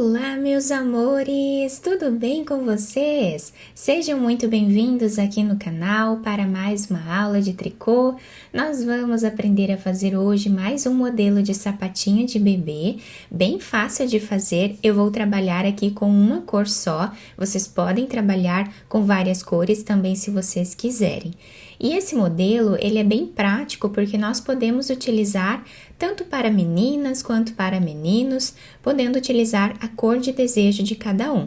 Olá, meus amores! Tudo bem com vocês? Sejam muito bem-vindos aqui no canal para mais uma aula de tricô. Nós vamos aprender a fazer hoje mais um modelo de sapatinho de bebê, bem fácil de fazer. Eu vou trabalhar aqui com uma cor só, vocês podem trabalhar com várias cores também se vocês quiserem. E esse modelo, ele é bem prático porque nós podemos utilizar tanto para meninas quanto para meninos, podendo utilizar a cor de desejo de cada um.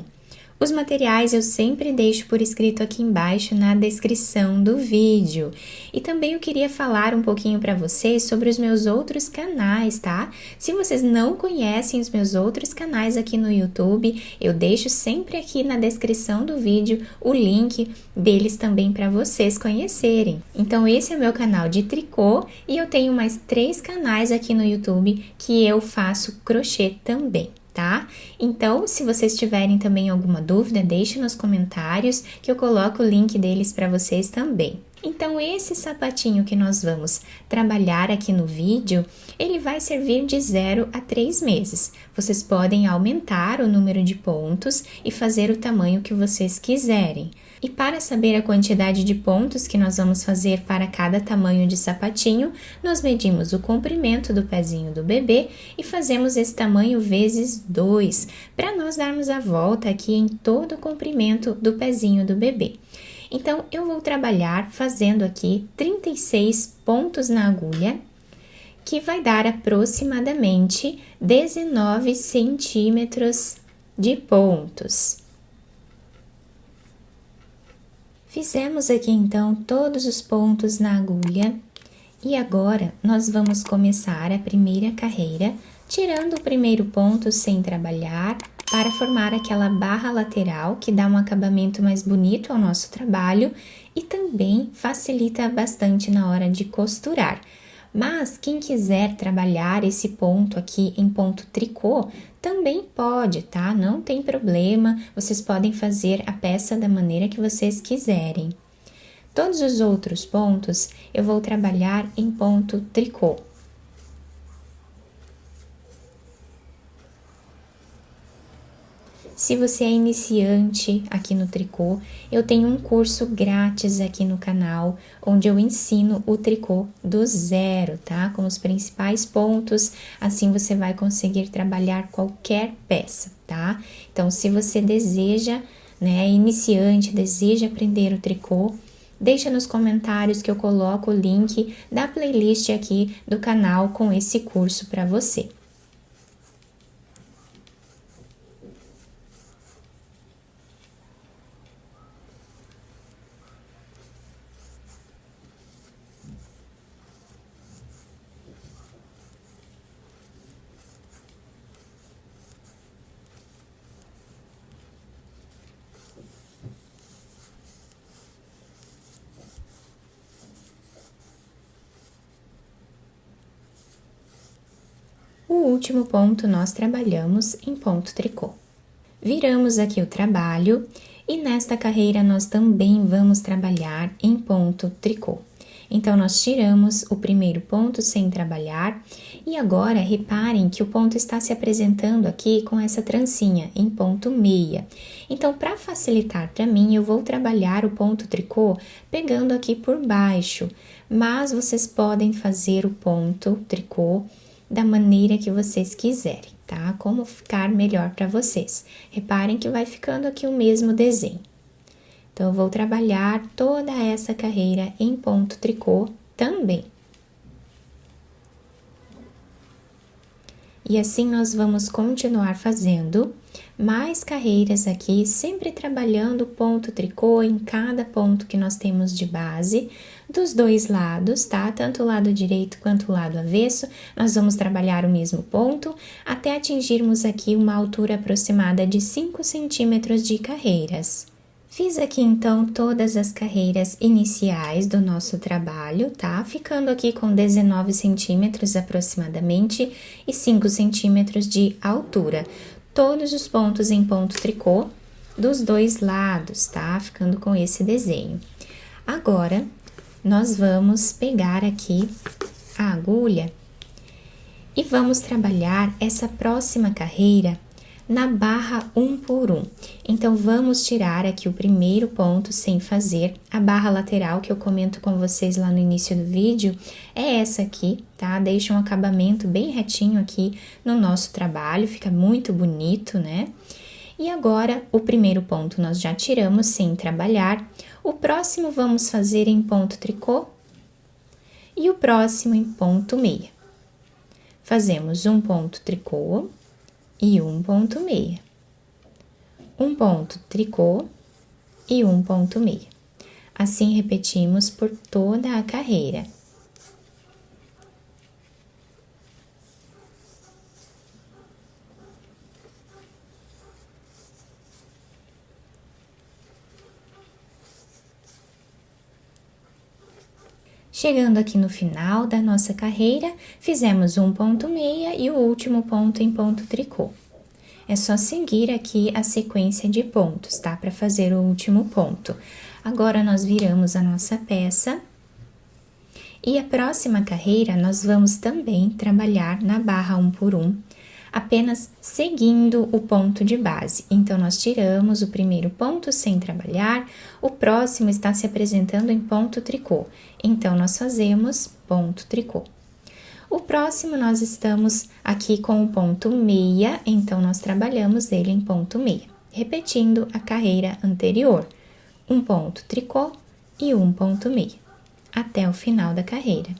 Os materiais eu sempre deixo por escrito aqui embaixo na descrição do vídeo. E também eu queria falar um pouquinho para vocês sobre os meus outros canais, tá? Se vocês não conhecem os meus outros canais aqui no YouTube, eu deixo sempre aqui na descrição do vídeo o link deles também para vocês conhecerem. Então esse é o meu canal de tricô e eu tenho mais 3 canais aqui no YouTube que eu faço crochê também. Tá? Então, se vocês tiverem também alguma dúvida, deixe nos comentários que eu coloco o link deles para vocês também. Então, esse sapatinho que nós vamos trabalhar aqui no vídeo, ele vai servir de 0 a 3 meses. Vocês podem aumentar o número de pontos e fazer o tamanho que vocês quiserem. E para saber a quantidade de pontos que nós vamos fazer para cada tamanho de sapatinho, nós medimos o comprimento do pezinho do bebê e fazemos esse tamanho vezes 2, para nós darmos a volta aqui em todo o comprimento do pezinho do bebê. Então, eu vou trabalhar fazendo aqui 36 pontos na agulha, que vai dar aproximadamente 19 centímetros de pontos. Fizemos aqui então todos os pontos na agulha e agora nós vamos começar a primeira carreira, tirando o primeiro ponto sem trabalhar, para formar aquela barra lateral que dá um acabamento mais bonito ao nosso trabalho e também facilita bastante na hora de costurar. Mas quem quiser trabalhar esse ponto aqui em ponto tricô, também pode, tá? Não tem problema, vocês podem fazer a peça da maneira que vocês quiserem. Todos os outros pontos eu vou trabalhar em ponto tricô. Se você é iniciante aqui no tricô, eu tenho um curso grátis aqui no canal, onde eu ensino o tricô do zero, tá? Com os principais pontos, assim você vai conseguir trabalhar qualquer peça, tá? Então, se você deseja, né, é iniciante, deseja aprender o tricô, deixa nos comentários que eu coloco o link da playlist aqui do canal com esse curso para você. O último ponto nós trabalhamos em ponto tricô. Viramos aqui o trabalho e nesta carreira nós também vamos trabalhar em ponto tricô. Então, nós tiramos o primeiro ponto sem trabalhar e agora reparem que o ponto está se apresentando aqui com essa trancinha em ponto meia. Então, para facilitar para mim, eu vou trabalhar o ponto tricô pegando aqui por baixo, mas vocês podem fazer o ponto tricô da maneira que vocês quiserem, tá? Como ficar melhor para vocês. Reparem que vai ficando aqui o mesmo desenho. Então, eu vou trabalhar toda essa carreira em ponto tricô também. E assim nós vamos continuar fazendo mais carreiras aqui, sempre trabalhando ponto tricô em cada ponto que nós temos de base, dos dois lados, tá? Tanto o lado direito quanto o lado avesso, nós vamos trabalhar o mesmo ponto, até atingirmos aqui uma altura aproximada de 5 centímetros de carreiras. Fiz aqui então todas as carreiras iniciais do nosso trabalho, tá? Ficando aqui com 19 centímetros aproximadamente e 5 centímetros de altura. Todos os pontos em ponto tricô dos dois lados, tá? Ficando com esse desenho. Agora, nós vamos pegar aqui a agulha e vamos trabalhar essa próxima carreira na barra 1 por 1. Então, vamos tirar aqui o primeiro ponto sem fazer. A barra lateral que eu comento com vocês lá no início do vídeo é essa aqui, tá? Deixa um acabamento bem retinho aqui no nosso trabalho, fica muito bonito, né? E agora, o primeiro ponto nós já tiramos sem trabalhar. O próximo vamos fazer em ponto tricô e o próximo em ponto meia. Fazemos um ponto tricô e um ponto meia. Um ponto tricô e um ponto meia. Assim, repetimos por toda a carreira. Chegando aqui no final da nossa carreira, fizemos um ponto meia e o último ponto em ponto tricô. É só seguir aqui a sequência de pontos, tá? Para fazer o último ponto. Agora, nós viramos a nossa peça. E a próxima carreira, nós vamos também trabalhar na barra 1 por 1, apenas seguindo o ponto de base. Então, nós tiramos o primeiro ponto sem trabalhar, o próximo está se apresentando em ponto tricô. Então, nós fazemos ponto tricô. O próximo, nós estamos aqui com o ponto meia, então, nós trabalhamos ele em ponto meia, repetindo a carreira anterior. Um ponto tricô e um ponto meia, até o final da carreira.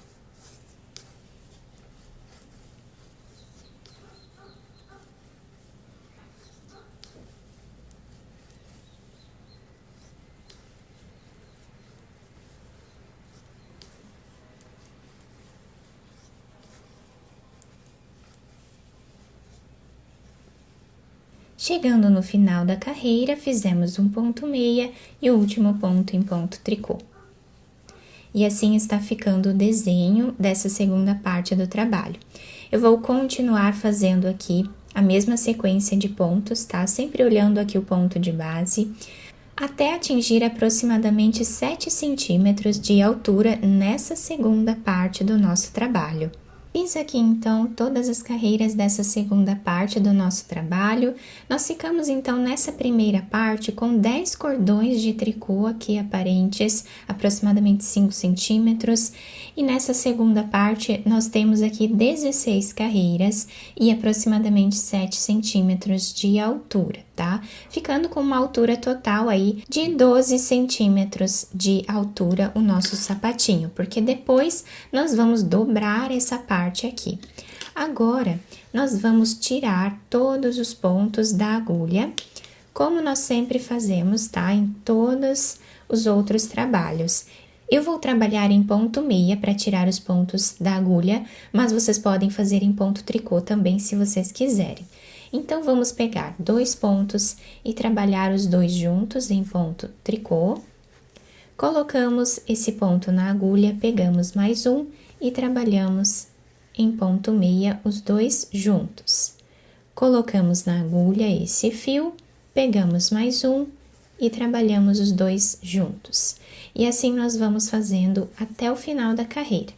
Chegando no final da carreira, fizemos um ponto meia e o último ponto em ponto tricô. E assim está ficando o desenho dessa segunda parte do trabalho. Eu vou continuar fazendo aqui a mesma sequência de pontos, tá? Sempre olhando aqui o ponto de base, até atingir aproximadamente 7 centímetros de altura nessa segunda parte do nosso trabalho. Fiz aqui, então, todas as carreiras dessa segunda parte do nosso trabalho. Nós ficamos, então, nessa primeira parte com 10 cordões de tricô aqui aparentes, aproximadamente 5 centímetros. E nessa segunda parte, nós temos aqui 16 carreiras e aproximadamente 7 centímetros de altura, tá? Ficando com uma altura total aí de 12 centímetros de altura o nosso sapatinho, porque depois nós vamos dobrar essa parte aqui. Agora, nós vamos tirar todos os pontos da agulha, como nós sempre fazemos, tá? Em todos os outros trabalhos. Eu vou trabalhar em ponto meia para tirar os pontos da agulha, mas vocês podem fazer em ponto tricô também, se vocês quiserem. Então, vamos pegar 2 pontos e trabalhar os dois juntos em ponto tricô. Colocamos esse ponto na agulha, pegamos mais um e trabalhamos em ponto meia os dois juntos. Colocamos na agulha esse fio, pegamos mais um e trabalhamos os dois juntos. E assim nós vamos fazendo até o final da carreira.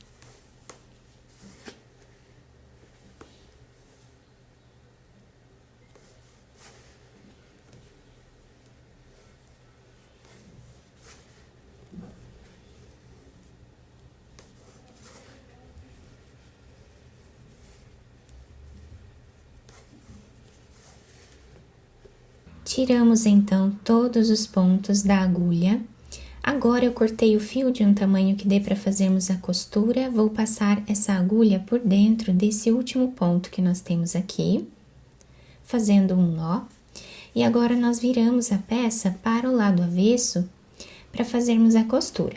Tiramos, então, todos os pontos da agulha. Agora, eu cortei o fio de um tamanho que dê para fazermos a costura. Vou passar essa agulha por dentro desse último ponto que nós temos aqui, fazendo um nó. E agora, nós viramos a peça para o lado avesso para fazermos a costura.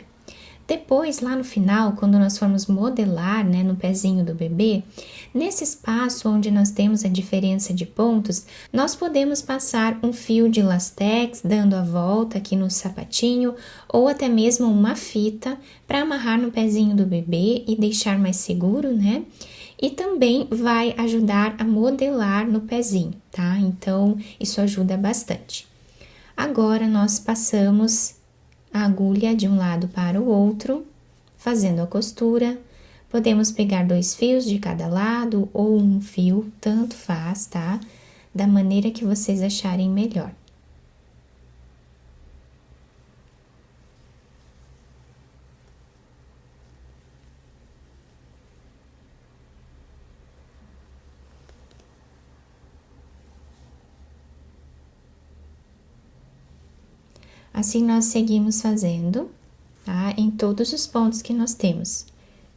Depois, lá no final, quando nós formos modelar, né, no pezinho do bebê, nesse espaço onde nós temos a diferença de pontos, nós podemos passar um fio de lastex, dando a volta aqui no sapatinho, ou até mesmo uma fita para amarrar no pezinho do bebê e deixar mais seguro, né? E também vai ajudar a modelar no pezinho, tá? Então, isso ajuda bastante. Agora, nós passamos a agulha de um lado para o outro, fazendo a costura. Podemos pegar 2 fios de cada lado ou um fio, tanto faz, tá? da maneira que vocês acharem melhor. Assim, nós seguimos fazendo, tá? Em todos os pontos que nós temos.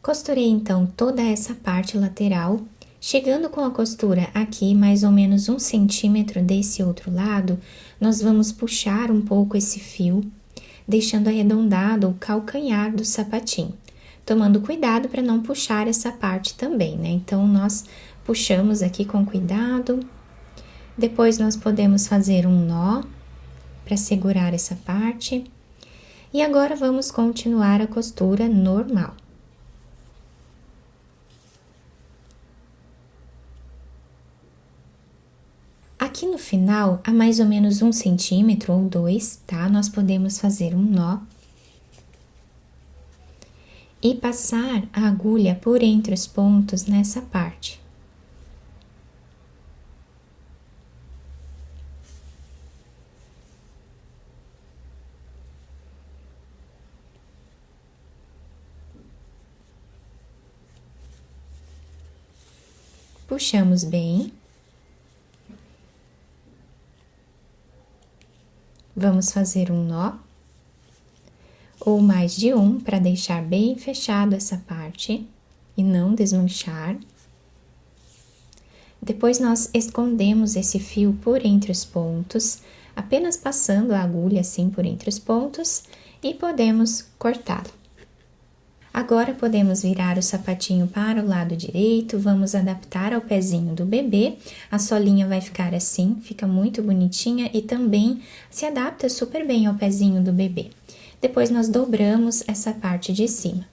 Costurei, então, toda essa parte lateral, chegando com a costura aqui, mais ou menos 1 centímetro desse outro lado, nós vamos puxar um pouco esse fio, deixando arredondado o calcanhar do sapatinho, tomando cuidado para não puxar essa parte também, né? Então, nós puxamos aqui com cuidado, depois nós podemos fazer um nó para segurar essa parte. E agora vamos continuar a costura normal. Aqui no final, a mais ou menos 1 centímetro ou 2, tá? Nós podemos fazer um nó e passar a agulha por entre os pontos nessa parte. Puxamos bem. Vamos fazer um nó, ou mais de um, para deixar bem fechado essa parte e não desmanchar. Depois, nós escondemos esse fio por entre os pontos, apenas passando a agulha assim por entre os pontos e podemos cortá-lo. Agora, podemos virar o sapatinho para o lado direito, vamos adaptar ao pezinho do bebê. A solinha vai ficar assim, fica muito bonitinha e também se adapta super bem ao pezinho do bebê. Depois, nós dobramos essa parte de cima.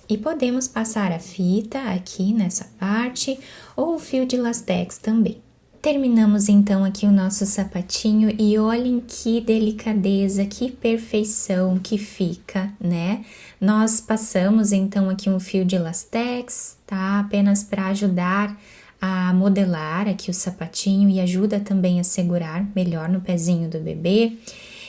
E podemos passar a fita aqui nessa parte ou o fio de lastex também. Terminamos então aqui o nosso sapatinho e olhem que delicadeza, que perfeição que fica, né? Nós passamos então aqui um fio de lastex, tá? Apenas para ajudar a modelar aqui o sapatinho e ajuda também a segurar melhor no pezinho do bebê.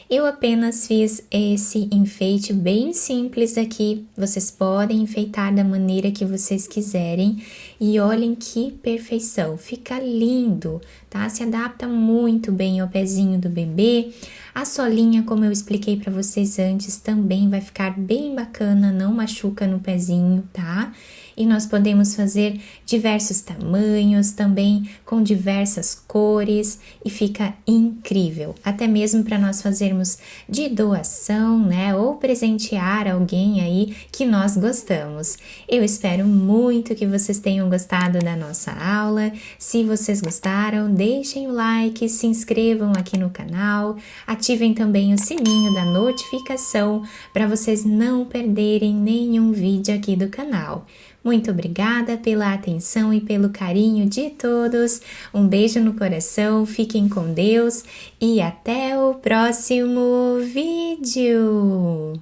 Eu apenas fiz esse enfeite bem simples aqui, vocês podem enfeitar da maneira que vocês quiserem e olhem que perfeição, fica lindo, tá? Se adapta muito bem ao pezinho do bebê, a solinha, como eu expliquei para vocês antes, também vai ficar bem bacana, não machuca no pezinho, tá? E nós podemos fazer diversos tamanhos, também com diversas cores e fica incrível. Até mesmo para nós fazermos de doação, né? Ou presentear alguém aí que nós gostamos. Eu espero muito que vocês tenham gostado da nossa aula. Se vocês gostaram, deixem o like, se inscrevam aqui no canal, ativem também o sininho da notificação para vocês não perderem nenhum vídeo aqui do canal. Muito obrigada pela atenção e pelo carinho de todos. Um beijo no coração, fiquem com Deus e até o próximo vídeo!